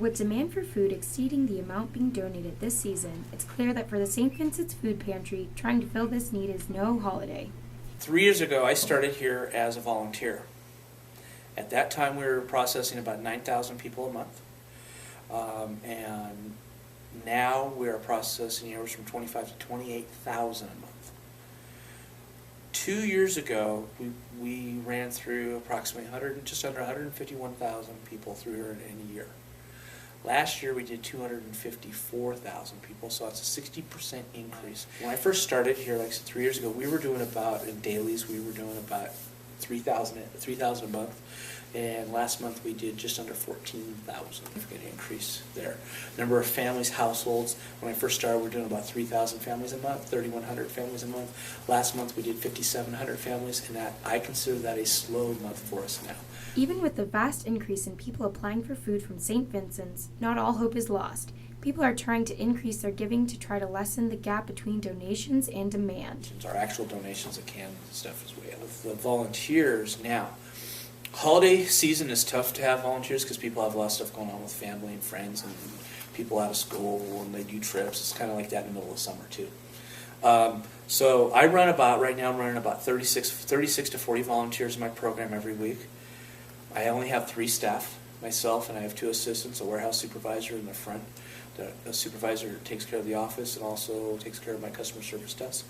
With demand for food exceeding the amount being donated this season, it's clear that for the St. Vincent's Food Pantry, trying to fill this need is no holiday. 3 years ago, I started here as a volunteer. At that time, we were processing about 9,000 people a month. And now we are processing anywhere from 25 to 28,000 a month. 2 years ago, we ran through approximately just under 151,000 people through here in a year. Last year we did 254,000 people, so it's a 60% increase. When I first started here, like I said, 3 years ago, we were doing about, in dailies, we were doing about 3,000 a month. And last month we did just under 14,000, significant increase there. Number of families, households, when I first started we were doing about 3,000 families a month, 3,100 families a month. Last month we did 5,700 families, and I consider that a slow month for us now. Even with the vast increase in people applying for food from St. Vincent's, not all hope is lost. People are trying to increase their giving to try to lessen the gap between donations and demand. Our actual donations of canned stuff is way up. With the volunteers now, holiday season is tough to have volunteers because people have a lot of stuff going on with family and friends and people out of school and they do trips. It's kind of like that in the middle of summer too. So I run about, right now I'm running about 36 to 40 volunteers in my program every week. I only have 3 staff, myself, and I have 2 assistants, a warehouse supervisor in the front. The supervisor takes care of the office and also takes care of my customer service desk.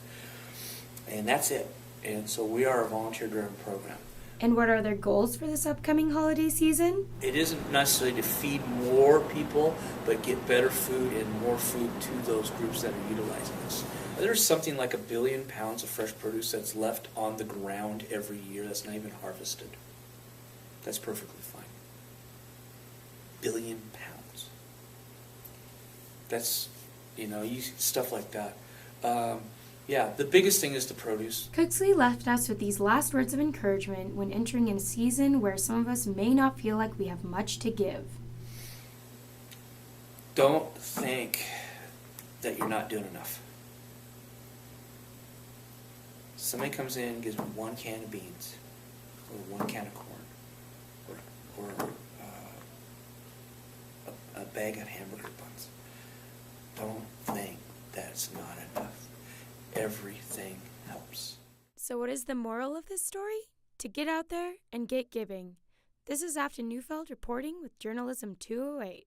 And that's it. And so we are a volunteer-driven program. And what are their goals for this upcoming holiday season? It isn't necessarily to feed more people, but get better food and more food to those groups that are utilizing this. There's something like 1 billion pounds of fresh produce that's left on the ground every year that's not even harvested. That's perfectly fine. 1 billion pounds. That's, stuff like that. Yeah, the biggest thing is the produce. Cooksley left us with these last words of encouragement when entering in a season where some of us may not feel like we have much to give. Don't think that you're not doing enough. Somebody comes in and gives me 1 can of beans, or 1 can of corn, or a bag of hamburger buns. Don't think that's not enough. Everything helps. So what is the moral of this story? To get out there and get giving. This is Afton Neufeld reporting with Journalism 208.